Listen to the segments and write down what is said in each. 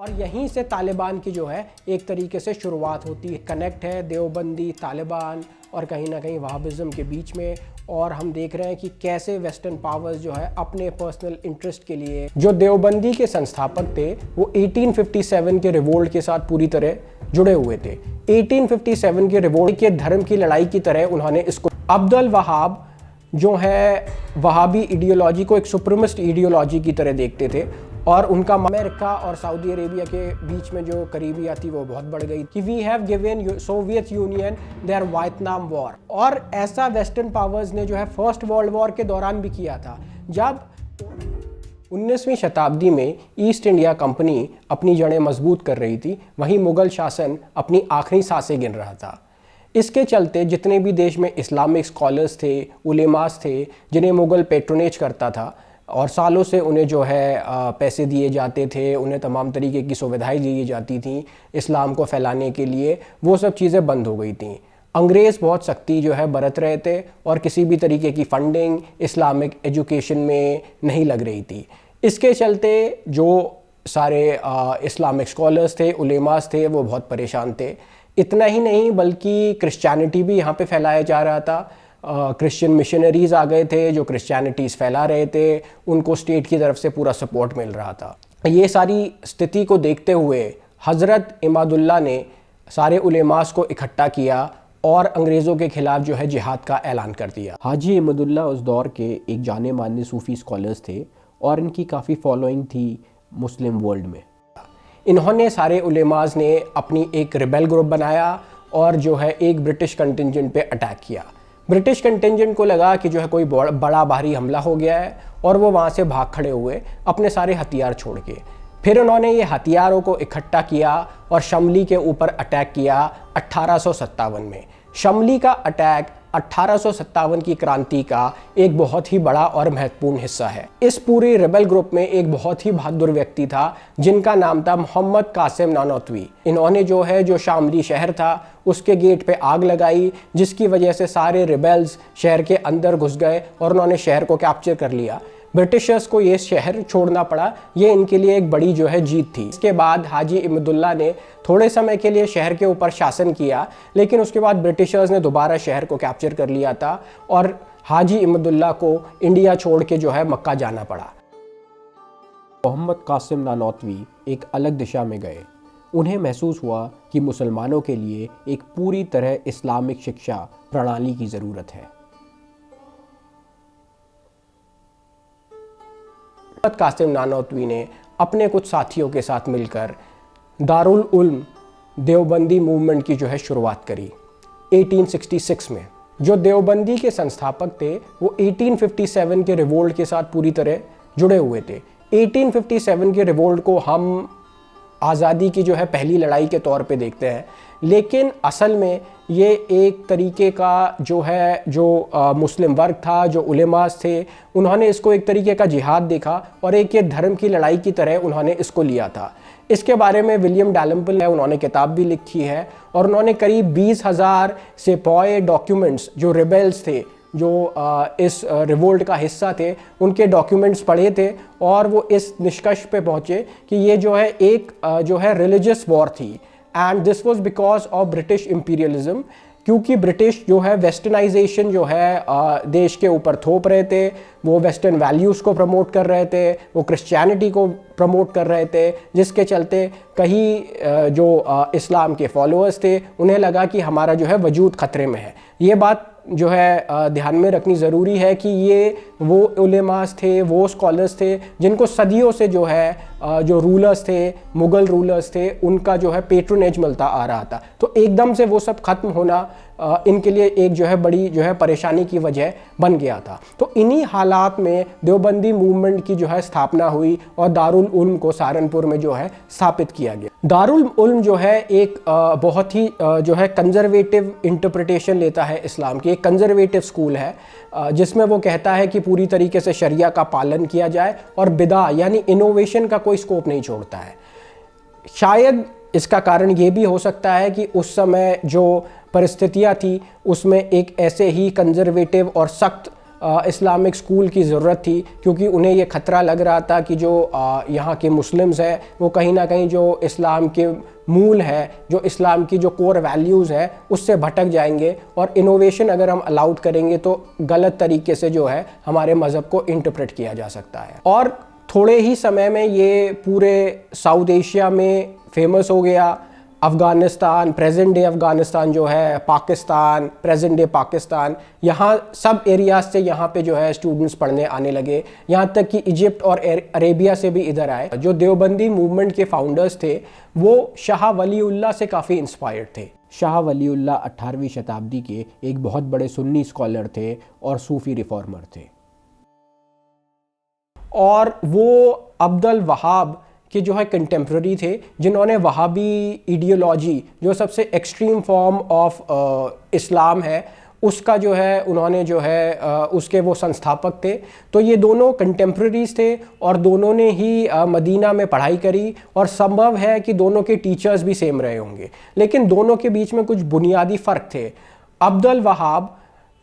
और यहीं से तालिबान की जो है एक तरीके से शुरुआत होती है। कनेक्ट है देवबंदी, तालिबान और कहीं ना कहीं वहाबिज़म के बीच में। और हम देख रहे हैं कि कैसे वेस्टर्न पावर्स जो है अपने पर्सनल इंटरेस्ट के लिए, जो देवबंदी के संस्थापक थे वो 1857 के रिवोल्ट के साथ पूरी तरह जुड़े हुए थे। 1857 के रिवोल्ट के धर्म की लड़ाई की तरह उन्होंने इसको, अब्दुल वहाब जो है वहाबी आइडियोलॉजी को एक सुप्रीमिस्ट आइडियोलॉजी की तरह देखते थे और उनका अमेरिका और सऊदी अरेबिया के बीच में जो करीबियाँ थी वो बहुत बढ़ गई कि we have given Soviet Union there Vietnam war. और ऐसा वेस्टर्न पावर्स ने जो है फर्स्ट वर्ल्ड वॉर के दौरान भी किया था, जब 19वीं शताब्दी में ईस्ट इंडिया कंपनी अपनी जड़ें मजबूत कर रही थी, वहीं मुगल शासन अपनी आखिरी सांसें गिन रहा था। इसके चलते जितने भी देश में इस्लामिक स्कॉलर्स थे, उलेमास थे, जिन्हें मुगल पेट्रोनेज करता था और सालों से उन्हें जो है पैसे दिए जाते थे, उन्हें तमाम तरीके की सुविधाएं दी जाती थी इस्लाम को फैलाने के लिए, वो सब चीज़ें बंद हो गई थी। अंग्रेज़ बहुत सख्ती जो है बरत रहे थे और किसी भी तरीके की फंडिंग इस्लामिक एजुकेशन में नहीं लग रही थी। इसके चलते जो सारे इस्लामिक स्कॉलर्स थे, उलेमास थे, वो बहुत परेशान थे। इतना ही नहीं बल्कि क्रिश्चियनिटी भी यहाँ पे फैलाया जा रहा था। क्रिश्चियन मिशनरीज़ आ गए थे जो क्रिश्चियनिटीज़ फैला रहे थे, उनको स्टेट की तरफ से पूरा सपोर्ट मिल रहा था। ये सारी स्थिति को देखते हुए हज़रत इमादुल्लाह ने सारे उलेमास को इकट्ठा किया और अंग्रेज़ों के ख़िलाफ़ जो है जिहाद का ऐलान कर दिया। हाजी इमादुल्लाह उस दौर के एक जाने माने सूफ़ी स्कॉलर्स थे और इनकी काफ़ी फॉलोइंग थी मुस्लिम वर्ल्ड में। इन्होंने सारे उलेमास ने अपनी एक रिबेल ग्रुप बनाया और जो है एक ब्रिटिश कंटिंजेंट पे अटैक किया। ब्रिटिश कंटिंजेंट को लगा कि जो है कोई बड़ा भारी हमला हो गया है और वो वहाँ से भाग खड़े हुए अपने सारे हथियार छोड़ के। फिर उन्होंने ये हथियारों को इकट्ठा किया और शमली के ऊपर अटैक किया 1857 में। शमली का अटैक 1857 की क्रांति का एक बहुत ही बड़ा और महत्वपूर्ण हिस्सा है। इस पूरी रेबल ग्रुप में एक बहुत ही बहादुर व्यक्ति था जिनका नाम था मोहम्मद कासिम नानोतवी। इन्होंने जो शामली शहर था उसके गेट पे आग लगाई, जिसकी वजह से सारे रिबेल्स शहर के अंदर घुस गए और उन्होंने शहर को कैप्चर कर लिया। ब्रिटिशर्स को ये शहर छोड़ना पड़ा, ये इनके लिए एक बड़ी जो है जीत थी। इसके बाद हाजी इमादुल्लाह ने थोड़े समय के लिए शहर के ऊपर शासन किया, लेकिन उसके बाद ब्रिटिशर्स ने दोबारा शहर को कैप्चर कर लिया था और हाजी इमादुल्लाह को इंडिया छोड़ के जो है मक्का जाना पड़ा। मोहम्मद कासिम नानोतवी एक अलग दिशा में गए। उन्हें महसूस हुआ कि मुसलमानों के लिए एक पूरी तरह इस्लामिक शिक्षा प्रणाली की ज़रूरत है। मोहम्मद कासिम नानोतवी ने अपने कुछ साथियों के साथ मिलकर दारुल उल्म देवबंदी मूवमेंट की जो है शुरुआत करी 1866 में। जो देवबंदी के संस्थापक थे वो 1857 के रिवोल्ट के साथ पूरी तरह जुड़े हुए थे। 1857 के रिवोल्ट को हम आज़ादी की जो है पहली लड़ाई के तौर पे देखते हैं, लेकिन असल में ये एक तरीके का जो मुस्लिम वर्ग था, जो उलेमास थे, उन्होंने इसको एक तरीके का जिहाद देखा और एक ये धर्म की लड़ाई की तरह उन्होंने इसको लिया था। इसके बारे में विलियम डैलम्पल है, उन्होंने किताब भी लिखी है और उन्होंने करीब 20,000 सेपॉय डॉक्यूमेंट्स जो रिबेल्स थे, जो इस रिवोल्ट का हिस्सा थे, उनके डॉक्यूमेंट्स पढ़े थे और वो इस निष्कर्ष पे पहुँचे कि ये जो है एक जो है रिलीजियस वॉर थी and this was because of British imperialism, क्योंकि ब्रिटिश जो है वेस्टर्नाइजेशन जो है देश के ऊपर थोप रहे थे, वो वेस्टर्न वैल्यूज़ को प्रमोट कर रहे थे, वो क्रिश्चियनिटी को प्रमोट कर रहे थे, जिसके चलते कई जो इस्लाम के फॉलोअर्स थे उन्हें लगा कि हमारा जो है वजूद ख़तरे में है। ये बात जो है ध्यान में रखनी ज़रूरी है कि ये वो उलेमास थे, वो स्कॉलर्स थे जिनको सदियों से जो है जो रूलर्स थे, मुग़ल रूलर्स थे, उनका जो है पेट्रोनेज मिलता आ रहा था। तो एकदम से वो सब ख़त्म होना इनके लिए एक जो है बड़ी जो है परेशानी की वजह बन गया था। तो इन्हीं हालात में देवबंदी मूवमेंट की जो है स्थापना हुई और दारुल उल्म को सहारनपुर में जो है स्थापित किया गया। दारुल उल्म जो है एक बहुत ही जो है कंजर्वेटिव इंटरप्रिटेशन लेता है इस्लाम की, एक कंजर्वेटिव स्कूल है जिसमें वो कहता है कि पूरी तरीके से शरिया का पालन किया जाए और बिदा यानी इनोवेशन का कोई स्कोप नहीं छोड़ता है। शायद इसका कारण ये भी हो सकता है कि उस समय जो परिस्थितियाँ थी उसमें एक ऐसे ही कंजर्वेटिव और सख्त इस्लामिक स्कूल की ज़रूरत थी, क्योंकि उन्हें ये ख़तरा लग रहा था कि जो यहाँ के मुस्लिम्स हैं वो कहीं ना कहीं जो इस्लाम के मूल है, जो इस्लाम की जो कोर वैल्यूज़ हैं उससे भटक जाएंगे, और इनोवेशन अगर हम अलाउड करेंगे तो गलत तरीके से जो है हमारे मज़हब को इंटरप्रेट किया जा सकता है। और थोड़े ही समय में ये पूरे साउथ एशिया में फेमस हो गया। अफ़गानिस्तान, प्रेजेंट डे अफ़गानिस्तान जो है, पाकिस्तान, प्रेजेंट डे पाकिस्तान, यहाँ सब एरियाज से यहाँ पे जो है स्टूडेंट्स पढ़ने आने लगे। यहाँ तक कि इजिप्ट और अरेबिया से भी इधर आए। जो देवबंदी मूवमेंट के फाउंडर्स थे वो शाह वलीउल्लाह से काफ़ी इंस्पायर्ड थे। शाह वलीउल्लाह 18वीं शताब्दी के एक बहुत बड़े सुन्नी स्कॉलर थे और सूफ़ी रिफॉर्मर थे, और वो अब्दुल वहाब के जो है कंटेम्प्रेरी थे, जिन्होंने वहाबी आइडियोलॉजी, जो सबसे एक्सट्रीम फॉर्म ऑफ इस्लाम है, उसका जो है उन्होंने जो है उसके वो संस्थापक थे। तो ये दोनों कंटेम्प्रेरीज थे और दोनों ने ही मदीना में पढ़ाई करी, और संभव है कि दोनों के टीचर्स भी सेम रहे होंगे, लेकिन दोनों के बीच में कुछ बुनियादी फ़र्क थे। अब्दुल वहाब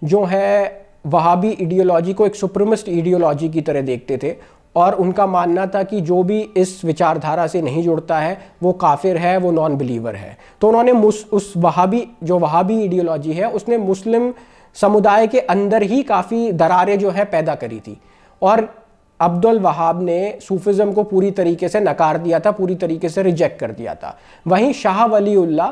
जो है वहाबी आइडियोलॉजी को एक सुप्रीमिस्ट आइडियोलॉजी की तरह देखते थे, और उनका मानना था कि जो भी इस विचारधारा से नहीं जुड़ता है वो काफिर है, वो नॉन बिलीवर है। तो उन्होंने उस वहाबी आइडियोलॉजी है उसने मुस्लिम समुदाय के अंदर ही काफ़ी दरारें जो है पैदा करी थी, और अब्दुल वहाब ने सूफिज़म को पूरी तरीके से नकार दिया था, पूरी तरीके से रिजेक्ट कर दिया था। वहीं शाह वलीउल्लाह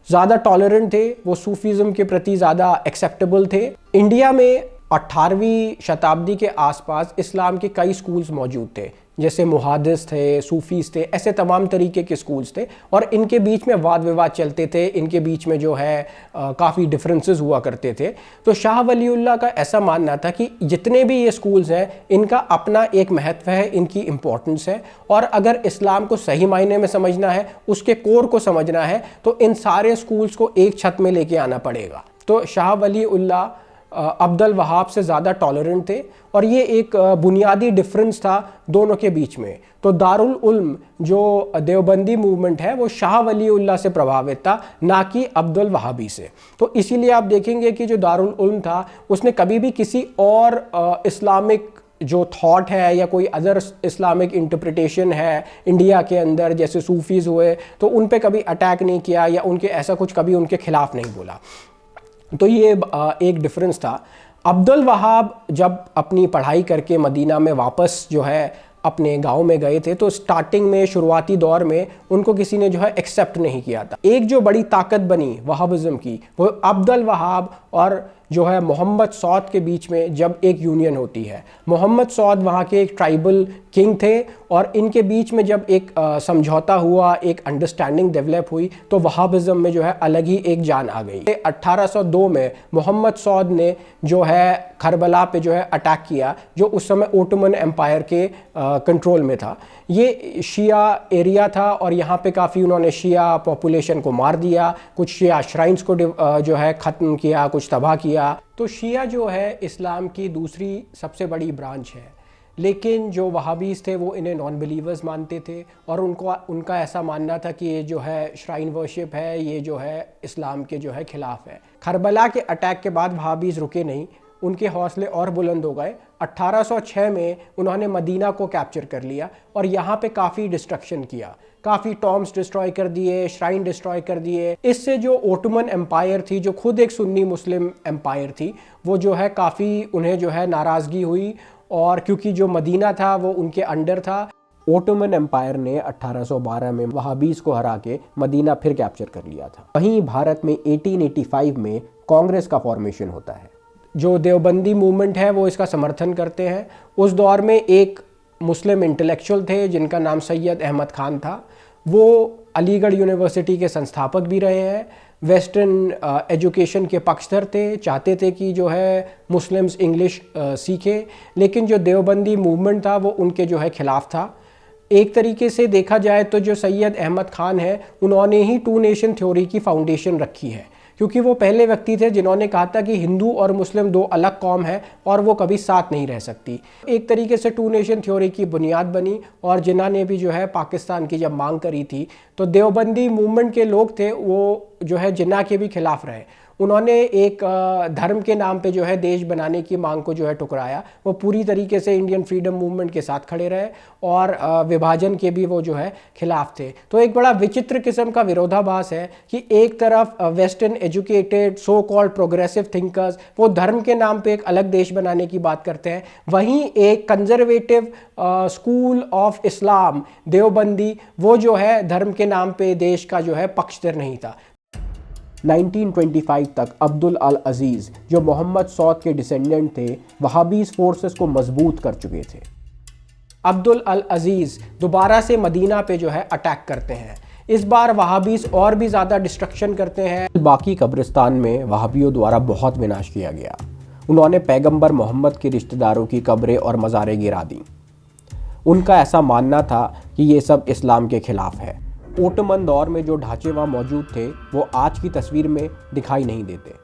ज़्यादा टॉलरेंट थे, वो सूफीज़म के प्रति ज़्यादा एक्सेप्टेबल थे। इंडिया में 18वीं शताब्दी के आसपास इस्लाम के कई स्कूल्स मौजूद थे, जैसे मुहादिस थे, सूफीज़ थे, ऐसे तमाम तरीके के स्कूल्स थे, और इनके बीच में वाद विवाद चलते थे, इनके बीच में जो है काफ़ी डिफरेंसेस हुआ करते थे। तो शाह वलीउल्लाह का ऐसा मानना था कि जितने भी ये स्कूल्स हैं इनका अपना एक महत्व है, इनकी इम्पोर्टेंस है, और अगर इस्लाम को सही मायने में समझना है, उसके कोर को समझना है, तो इन सारे स्कूल्स को एक छत में लेके आना पड़ेगा। तो शाह वलीउल्लाह अब्दुल वहाब से ज़्यादा टॉलरेंट थे, और ये एक बुनियादी डिफरेंस था दोनों के बीच में। तो दारुल उल्म जो देवबंदी मूवमेंट है वो शाह वलीउल्लाह से प्रभावित था, ना कि अब्दुल वहाबी से। तो इसीलिए आप देखेंगे कि जो दारुल उल्म था उसने कभी भी किसी और इस्लामिक जो थॉट है या कोई अदर इस्लामिक इंटरप्रिटेशन है इंडिया के अंदर, जैसे सूफीज़ हुए, तो उन पे कभी अटैक नहीं किया या उनके ऐसा कुछ कभी उनके खिलाफ नहीं बोला। तो ये एक डिफरेंस था। अब्दुल वहाब जब अपनी पढ़ाई करके मदीना में वापस जो है अपने गांव में गए थे, तो स्टार्टिंग में शुरुआती दौर में उनको किसी ने जो है एक्सेप्ट नहीं किया था। एक जो बड़ी ताकत बनी वहाबिज़म की, वो अब्दुल वहाब और जो है मोहम्मद सौद के बीच में जब एक यूनियन होती है। मोहम्मद सौद वहाँ के एक ट्राइबल किंग थे, और इनके बीच में जब एक समझौता हुआ, एक अंडरस्टैंडिंग डेवलप हुई, तो वहाबिज़म में जो है अलग ही एक जान आ गई। 1802 में मोहम्मद सौद ने जो है करबला पे जो है अटैक किया, जो उस समय ओटोमन एम्पायर के कंट्रोल में था। ये शिया एरिया था, और यहाँ पे काफ़ी उन्होंने शिया पॉपुलेशन को मार दिया, कुछ शिया श्राइन्स को जो है ख़त्म किया, कुछ तबाह किया। तो शिया जो है इस्लाम की दूसरी सबसे बड़ी ब्रांच है, लेकिन जो वहाबीज़ थे वो इन्हें नॉन बिलीवर्स मानते थे, और उनका ऐसा मानना था कि ये जो है श्राइन वर्शिप है, ये जो है इस्लाम के जो है खिलाफ है। करबला के अटैक के बाद वहाबीज़ रुके नहीं, उनके हौसले और बुलंद हो गए। 1806 में उन्होंने मदीना को कैप्चर कर लिया, और यहाँ पे काफ़ी डिस्ट्रक्शन किया, काफ़ी टॉम्स डिस्ट्रॉय कर दिए, श्राइन डिस्ट्रॉय कर दिए। इससे जो ओटोमन एम्पायर थी, जो खुद एक सुन्नी मुस्लिम एम्पायर थी, वो जो है काफ़ी उन्हें जो है नाराज़गी हुई, और क्योंकि जो मदीना था वो उनके अंडर था। ओटोमन एम्पायर ने 1812 में वहाबीज को हरा के मदीना फिर कैप्चर कर लिया था। वहीं भारत में 1885 में कांग्रेस का फॉर्मेशन होता है। जो देवबंदी मूवमेंट है वो इसका समर्थन करते हैं। उस दौर में एक मुस्लिम इंटेलेक्चुअल थे जिनका नाम सैयद अहमद खान था। वो अलीगढ़ यूनिवर्सिटी के संस्थापक भी रहे हैं। वेस्टर्न एजुकेशन के पक्षधर थे, चाहते थे कि जो है मुस्लिम्स इंग्लिश सीखें, लेकिन जो देवबंदी मूवमेंट था वो उनके जो है खिलाफ था। एक तरीके से देखा जाए तो जो सैयद अहमद खान है उन्होंने ही टू नेशन थ्योरी की फाउंडेशन रखी है, क्योंकि वो पहले व्यक्ति थे जिन्होंने कहा था कि हिंदू और मुस्लिम दो अलग कौम है और वो कभी साथ नहीं रह सकती। एक तरीके से टू नेशन थ्योरी की बुनियाद बनी, और जिन्ना ने भी जो है पाकिस्तान की जब मांग करी थी तो देवबंदी मूवमेंट के लोग थे वो जो है जिन्ना के भी खिलाफ रहे। उन्होंने एक धर्म के नाम पे जो है देश बनाने की मांग को जो है ठुकराया। वो पूरी तरीके से इंडियन फ्रीडम मूवमेंट के साथ खड़े रहे और विभाजन के भी वो जो है खिलाफ थे। तो एक बड़ा विचित्र किस्म का विरोधाभास है कि एक तरफ western educated so called progressive thinkers वो धर्म के नाम पे एक अलग देश बनाने की बात करते हैं, वहीं एक conservative school of Islam Deobandi वो जो है धर्म के नाम पे देश का जो है पक्षधर नहीं था। 1925 तक अब्दुल अल अजीज़ जो मोहम्मद सौद के डिसेंडेंट थे वहाबीज फोर्सेस को मजबूत कर चुके थे। अब्दुल अल अजीज़ दोबारा से मदीना पे जो है अटैक करते हैं। इस बार वहाबीज और भी ज़्यादा डिस्ट्रक्शन करते हैं। बाकी कब्रिस्तान में वहाबियों द्वारा बहुत विनाश किया गया। उन्होंने पैगंबर मोहम्मद के रिश्तेदारों की कब्रें और मज़ारें गिरा दी। उनका ऐसा मानना था कि ये सब इस्लाम के खिलाफ है। ओटोमन दौर में जो ढांचे वहाँ मौजूद थे वो आज की तस्वीर में दिखाई नहीं देते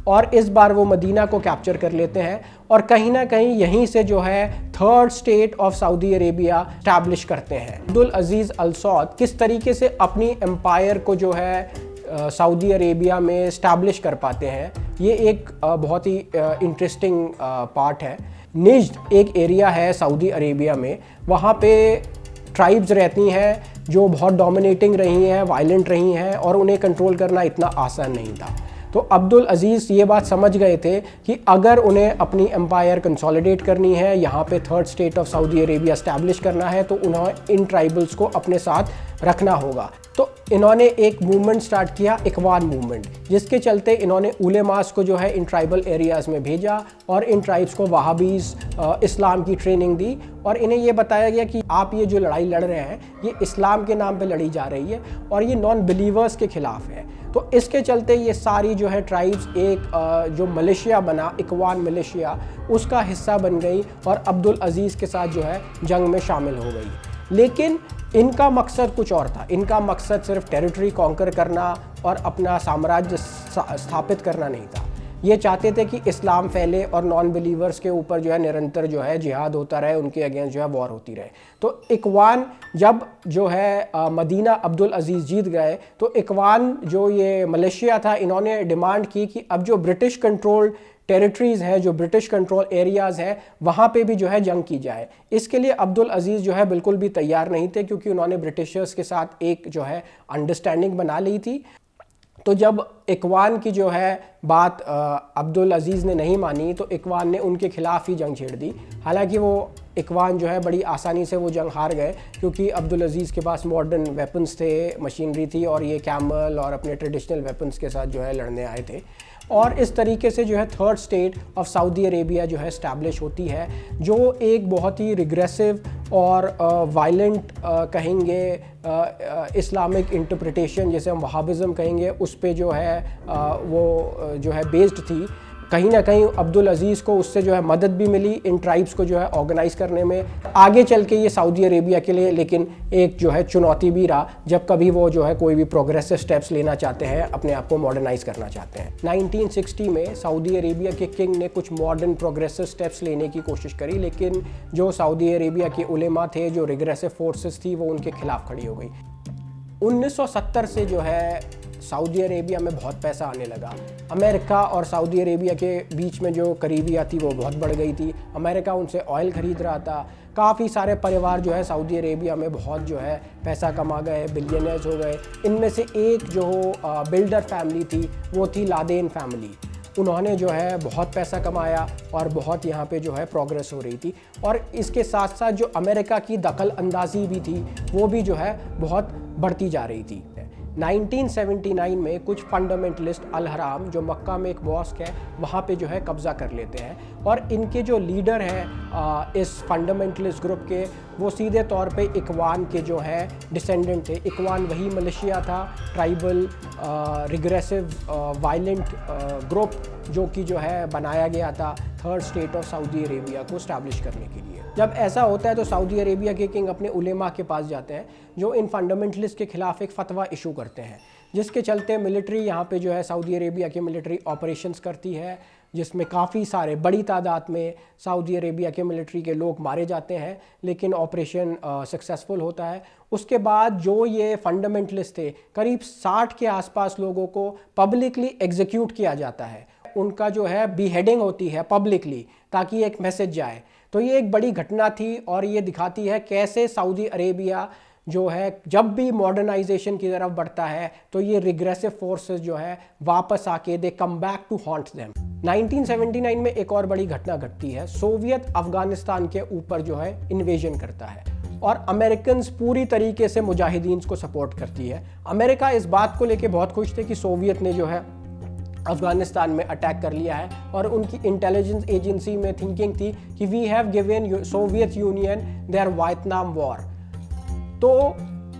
और इस बार वो मदीना को कैप्चर कर लेते हैं और कहीं ना कहीं यहीं से जो है third state of Saudi Arabia establish करते हैं। अब्दुल अजीज़ अल सौद किस तरीके से अपनी एम्पायर को जो है सऊदी अरेबिया में स्टैब्लिश कर पाते हैं, ये एक बहुत ही इंटरेस्टिंग पार्ट है। निज्द एक एरिया है सऊदी अरेबिया में, वहाँ पे ट्राइब्स रहती हैं जो बहुत डोमिनेटिंग रही हैं, वायलेंट रही हैं और उन्हें कंट्रोल करना इतना आसान नहीं था। तो अब्दुल अजीज़ ये बात समझ गए थे कि अगर उन्हें अपनी एम्पायर कंसोलिडेट करनी है, यहाँ पे third state of Saudi Arabia establish करना है, तो उन्हें इन ट्राइबल्स को अपने साथ रखना होगा। तो इन्होंने एक मूवमेंट स्टार्ट किया, इकवान मूवमेंट, जिसके चलते इन्होंने उलेमास को जो है इन ट्राइबल एरियाज़ में भेजा और इन ट्राइब्स को वहाबीज़ इस्लाम की ट्रेनिंग दी और इन्हें ये बताया गया कि आप ये जो लड़ाई लड़ रहे हैं ये इस्लाम के नाम पे लड़ी जा रही है और ये नॉन बिलीवर्स के ख़िलाफ़ है। तो इसके चलते ये सारी जो है ट्राइब्स एक जो मलेशिया बना, इकवान मलेशिया, उसका हिस्सा बन गई और अब्दुल अजीज़ के साथ जो है जंग में शामिल हो गई। लेकिन इनका मकसद कुछ और था। इनका मकसद सिर्फ टेरिटरी कॉन्कर करना और अपना साम्राज्य स्थापित करना नहीं था। ये चाहते थे कि इस्लाम फैले और नॉन बिलीवर्स के ऊपर जो है निरंतर जो है जिहाद होता रहे, उनके अगेंस्ट जो है वॉर होती रहे। तो इकवान जब जो है मदीना अब्दुल अजीज़ जीत गए तो इकवान जो ये मलेशिया था, इन्होंने डिमांड की कि अब जो ब्रिटिश कंट्रोल टेरिटरीज़ हैं, जो ब्रिटिश कंट्रोल एरियाज़ हैं, वहाँ पे भी जो है जंग की जाए। इसके लिए अब्दुल अजीज़ जो है बिल्कुल भी तैयार नहीं थे क्योंकि उन्होंने ब्रिटिशर्स के साथ एक जो है अंडरस्टैंडिंग बना ली थी। तो जब इकवान की जो है बात अब्दुल अजीज़ ने नहीं मानी तो इकवान ने उनके खिलाफ़ ही जंग छेड़ दी। हालांकि वो इकवान जो है बड़ी आसानी से वो जंग हार गए क्योंकि अब्दुल अजीज़ के पास मॉडर्न वेपन्स थे, मशीनरी थी और ये कैमल और अपने ट्रेडिशनल वेपन्स के साथ जो है लड़ने आए थे। और इस तरीके से जो है third state of Saudi Arabia जो है इस्टेब्लिश होती है, जो एक बहुत ही रिग्रेसिव और वायलेंट कहेंगे इस्लामिक इंटरप्रिटेशन, जैसे हम वहाबिज़म कहेंगे, उस पे जो है वो जो है बेस्ड थी। कहीं ना कहीं अब्दुल अजीज़ को उससे जो है मदद भी मिली इन ट्राइब्स को जो है ऑर्गेनाइज़ करने में। आगे चल के ये सऊदी अरेबिया के लिए लेकिन एक जो है चुनौती भी रहा जब कभी वो जो है कोई भी प्रोग्रेसिव स्टेप्स लेना चाहते हैं, अपने आप को मॉडर्नाइज़ करना चाहते हैं। 1960 में सऊदी अरेबिया के किंग ने कुछ मॉडर्न प्रोग्रेसिव स्टेप्स लेने की कोशिश करी, लेकिन जो सऊदी अरेबिया के उलेमा थे, जो रिग्रेसिव फोर्सेस थी, वो उनके खिलाफ खड़ी हो गई। 1970 से जो है सऊदी अरेबिया में बहुत पैसा आने लगा। अमेरिका और सऊदी अरेबिया के बीच में जो करीबियात थी वो बहुत बढ़ गई थी। अमेरिका उनसे ऑयल ख़रीद रहा था। काफ़ी सारे परिवार जो है सऊदी अरेबिया में बहुत जो है पैसा कमा गए, बिलियनर्स हो गए। इनमें से एक जो बिल्डर फैमिली थी वो थी लादेन फैमिली। उन्होंने जो है बहुत पैसा कमाया और बहुत यहाँ पे जो है प्रोग्रेस हो रही थी और इसके साथ साथ जो अमेरिका की दखल अंदाज़ी भी थी वो भी जो है बहुत बढ़ती जा रही थी। 1979 में कुछ फंडामेंटलिस्ट अल हराम, जो मक्का में एक मॉस्क है, वहाँ पे जो है कब्ज़ा कर लेते हैं और इनके जो लीडर हैं इस फंडामेंटलिस्ट ग्रुप के, वो सीधे तौर पे इकवान के जो हैं डिसेंडेंट थे। इकवान वही मलेशिया था, ट्राइबल रिग्रेसिव वायलेंट ग्रुप जो कि जो है बनाया गया था third state of Saudi Arabia को इस्टेब्लिश करने के लिए। जब ऐसा होता है तो सऊदी अरेबिया के किंग अपने उलेमा के पास जाते हैं जो इन फंडामेंटलिस्ट के खिलाफ एक फ़तवा इशू करते हैं, जिसके चलते मिलिट्री यहाँ पे जो है सऊदी अरेबिया की मिलिट्री ऑपरेशंस करती है। जिसमें काफ़ी सारे बड़ी तादाद में सऊदी अरेबिया के मिलिट्री के लोग मारे जाते हैं, लेकिन ऑपरेशन सक्सेसफुल होता है। उसके बाद जो ये फंडामेंटलिस्ट थे, करीब 60 के आसपास लोगों को पब्लिकली एग्जीक्यूट किया जाता है। उनका जो है बीहेडिंग होती है पब्लिकली, ताकि एक मैसेज जाए। तो ये एक बड़ी घटना थी और ये दिखाती है कैसे सऊदी अरेबिया जो है जब भी मॉडर्नाइजेशन की तरफ बढ़ता है तो ये रिग्रेसिव फोर्सेस जो है वापस आके they come back to haunt them. 1979 में एक और बड़ी घटना घटती है। सोवियत अफगानिस्तान के ऊपर जो है इन्वेजन करता है और अमेरिकन पूरी तरीके से मुजाहिदीन को सपोर्ट करती है। अमेरिका इस बात को लेके बहुत खुश थे कि सोवियत ने जो है अफगानिस्तान में अटैक कर लिया है, और उनकी इंटेलिजेंस एजेंसी में थिंकिंग थी कि we have given Soviet Union there Vietnam war. तो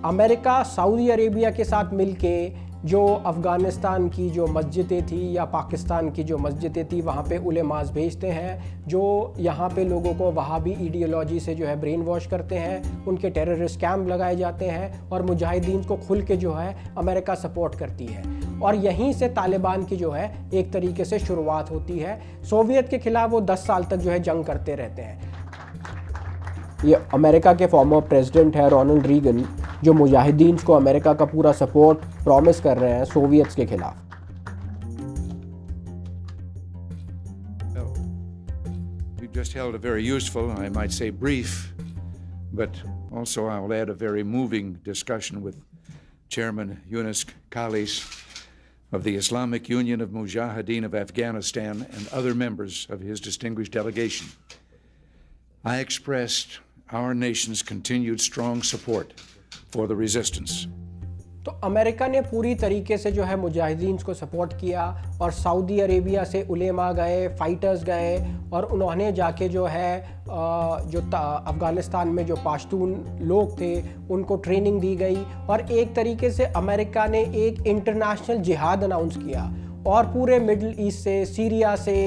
अमेरिका सऊदी अरेबिया के साथ मिलके जो अफ़गानिस्तान की जो मस्जिदें थी या पाकिस्तान की जो मस्जिदें थी वहाँ पे उलेमास भेजते हैं, जो यहाँ पे लोगों को वहाबी आइडियोलॉजी से जो है ब्रेन वॉश करते हैं, उनके टेररिस्ट कैंप लगाए जाते हैं और मुजाहिदीन को खुल के जो है अमेरिका सपोर्ट करती है। और यहीं से तालिबान की जो है एक तरीके से शुरुआत होती है। सोवियत के खिलाफ वो 10 साल तक जो है जंग करते रहते हैं। ये अमेरिका के फॉर्मर प्रेसिडेंट है रोनाल्ड रीगन, जो मुजाहिदीन को अमेरिका का पूरा सपोर्ट प्रॉमिस कर रहे हैं सोवियत्स के खिलाफ। We just held a very useful, I might say brief, but also I will add a very moving discussion with Chairman Yunus Khalis of the Islamic Union of Mujahideen of Afghanistan and other members of his distinguished delegation. I expressed our nation's continued strong support for the resistance. तो America ने पूरी तरीके से जो है मुजाहिदीन को support किया और सऊदी अरेबिया से उलेमा गए, फाइटर्स गए और उन्होंने जाके जो है जो अफ़गानिस्तान में जो पाश्तून लोग थे उनको ट्रेनिंग दी गई और एक तरीके से अमेरिका ने एक इंटरनेशनल जिहाद अनाउंस किया और पूरे मिडल ईस्ट से, सीरिया से,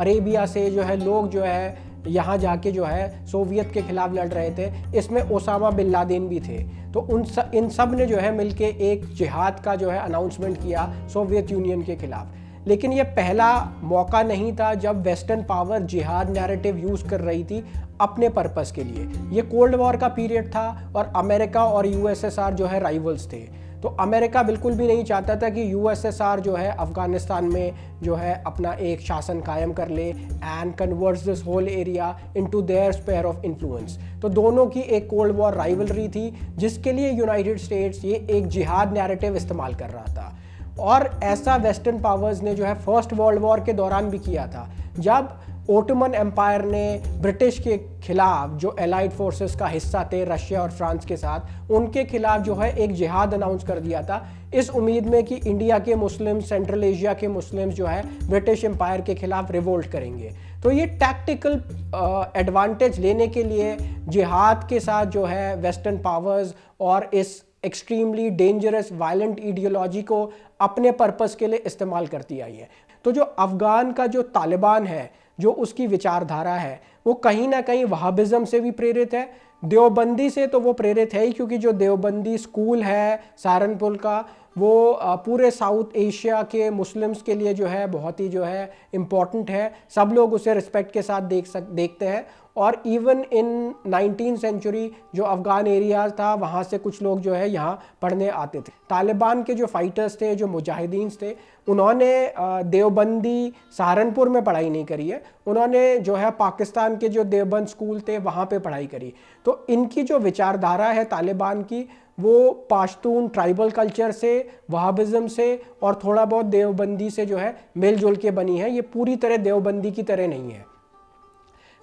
अरेबिया से जो है लोग जो है यहाँ जाके जो है सोवियत के खिलाफ लड़ रहे थे। इसमें ओसामा बिन लादेन भी थे। तो इन सब ने जो है मिलके एक जिहाद का जो है अनाउंसमेंट किया सोवियत यूनियन के खिलाफ। लेकिन ये पहला मौका नहीं था जब वेस्टर्न पावर जिहाद नैरेटिव यूज़ कर रही थी अपने पर्पस के लिए। ये कोल्ड वॉर का पीरियड था और अमेरिका और यूएसएसआर जो है राइवल्स थे। तो अमेरिका बिल्कुल भी नहीं चाहता था कि यूएसएसआर जो है अफ़गानिस्तान में जो है अपना एक शासन कायम कर ले and converts this whole area into their sphere of influence. तो दोनों की एक कोल्ड वॉर राइवलरी थी जिसके लिए यूनाइटेड स्टेट्स ये एक जिहाद नैरेटिव इस्तेमाल कर रहा था। और ऐसा वेस्टर्न पावर्स ने जो है फर्स्ट वर्ल्ड वॉर के दौरान भी किया था, जब ओटोमन एम्पायर ने ब्रिटिश के खिलाफ जो एलाइड फोर्सेस का हिस्सा थे रशिया और फ्रांस के साथ, उनके खिलाफ जो है एक जिहाद अनाउंस कर दिया था इस उम्मीद में कि इंडिया के मुस्लिम्स, सेंट्रल एशिया के मुस्लिम्स जो है ब्रिटिश एम्पायर के खिलाफ रिवोल्ट करेंगे। तो ये टैक्टिकल एडवांटेज लेने के लिए जिहाद के साथ जो है वेस्टर्न पावर्स और इस एक्सट्रीमली डेंजरस वायलेंट आइडियोलॉजी को अपने पर्पस के लिए इस्तेमाल करती आई है। तो जो अफ़गान का जो तालिबान है, जो उसकी विचारधारा है, वो कहीं ना कहीं वहाबिज़म से भी प्रेरित है, देवबंदी से तो वो प्रेरित है ही, क्योंकि जो देवबंदी स्कूल है सहारनपुर का वो पूरे साउथ एशिया के मुस्लिम्स के लिए जो है बहुत ही जो है इम्पॉर्टेंट है। सब लोग उसे रिस्पेक्ट के साथ देखते हैं। और इवन इन 19th सेंचुरी जो अफ़गान एरिया था वहाँ से कुछ लोग जो है यहाँ पढ़ने आते थे। तालिबान के जो फाइटर्स थे, जो मुजाहिदीन थे, उन्होंने देवबंदी सहारनपुर में पढ़ाई नहीं करी है, उन्होंने जो है पाकिस्तान के जो देवबंद स्कूल थे वहाँ पे पढ़ाई करी। तो इनकी जो विचारधारा है तालिबान की, वो पाश्तून ट्राइबल कल्चर से, वहाबिज़म से और थोड़ा बहुत देवबंदी से जो है मिलजुल के बनी है। ये पूरी तरह देवबंदी की तरह नहीं है।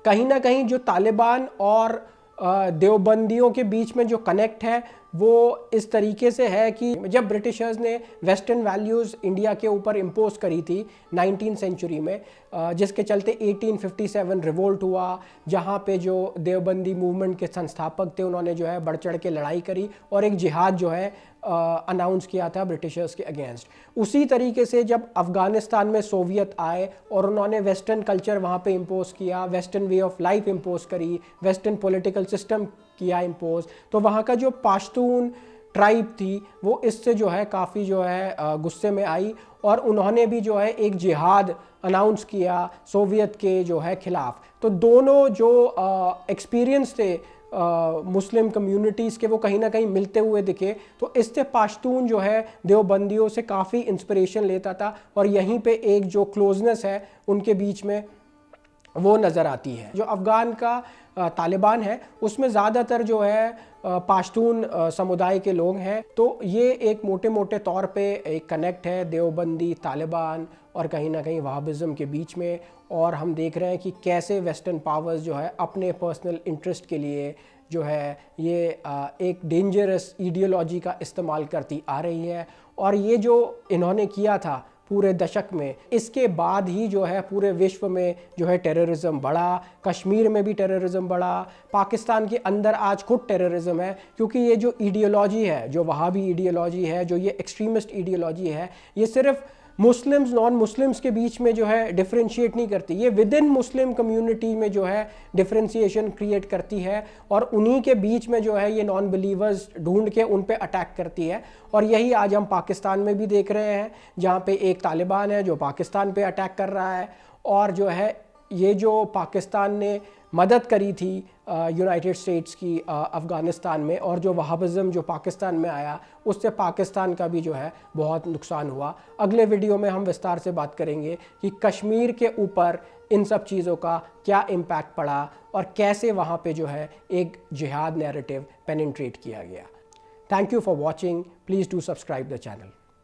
कहीं ना कहीं जो तालिबान और देवबंदियों के बीच में जो कनेक्ट है वो इस तरीके से है कि जब ब्रिटिशर्स ने वेस्टर्न वैल्यूज़ इंडिया के ऊपर इम्पोज करी थी 19th सेंचुरी में, जिसके चलते 1857 रिवोल्ट हुआ, जहाँ पे जो देवबंदी मूवमेंट के संस्थापक थे उन्होंने जो है बढ़ चढ़ के लड़ाई करी और एक जिहाद जो है अनाउंस किया था ब्रिटिशर्स के अगेंस्ट। उसी तरीके से जब अफ़गानिस्तान में सोवियत आए और उन्होंने वेस्टर्न कल्चर वहाँ पे इम्पोज किया, western way of life impose करी, वेस्टर्न पॉलिटिकल सिस्टम किया इम्पोज, तो वहाँ का जो पाश्तून ट्राइब थी वो इससे जो है काफ़ी जो है गुस्से में आई और उन्होंने भी जो है एक जिहाद अनाउंस किया सोवियत के जो है खिलाफ। तो दोनों जो एक्सपीरियंस थे मुस्लिम कम्युनिटीज़ के वो कहीं ना कहीं मिलते हुए दिखे। तो इससे पाश्तून जो है देवबंदियों से काफ़ी इंस्पिरेशन लेता था और यहीं पे एक जो क्लोजनेस है उनके बीच में वो नज़र आती है। जो अफ़गान का तालिबान है उसमें ज़्यादातर जो है पाश्तून समुदाय के लोग हैं। तो ये एक मोटे मोटे तौर पे एक कनेक्ट है देवबंदी, तालिबान और कहीं ना कहीं वहाबिज़म के बीच में। और हम देख रहे हैं कि कैसे वेस्टर्न पावर्स जो है अपने पर्सनल इंटरेस्ट के लिए जो है ये एक डेंजरस आइडियोलॉजी का इस्तेमाल करती आ रही है। और ये जो इन्होंने किया था पूरे दशक में, इसके बाद ही जो है पूरे विश्व में जो है टेररिज्म बढ़ा, कश्मीर में भी टेररिज्म बढ़ा, पाकिस्तान के अंदर आज खुद टेररिज्म है। क्योंकि ये जो आइडियोलॉजी है, जो वहाबी आइडियोलॉजी है, जो ये एक्सट्रीमिस्ट आइडियोलॉजी है, ये सिर्फ मुस्लिम्स नॉन मुस्लिम्स के बीच में जो है डिफरेंशिएट नहीं करती, ये विद इन मुस्लिम कम्युनिटी में जो है डिफरेंशिएशन क्रिएट करती है और उन्हीं के बीच में जो है ये नॉन बिलीवर्स ढूंढ के उन पे अटैक करती है। और यही आज हम पाकिस्तान में भी देख रहे हैं जहाँ पे एक तालिबान है जो पाकिस्तान पे अटैक कर रहा है। और जो है ये जो पाकिस्तान ने मदद करी थी यूनाइटेड स्टेट्स की अफ़गानिस्तान में, और जो वहाबिज़म जो पाकिस्तान में आया उससे पाकिस्तान का भी जो है बहुत नुकसान हुआ। अगले वीडियो में हम विस्तार से बात करेंगे कि कश्मीर के ऊपर इन सब चीज़ों का क्या इम्पैक्ट पड़ा और कैसे वहाँ पे जो है एक जिहाद नैरेटिव पेनिट्रेट किया गया। Thank you for watching. Please do subscribe the channel.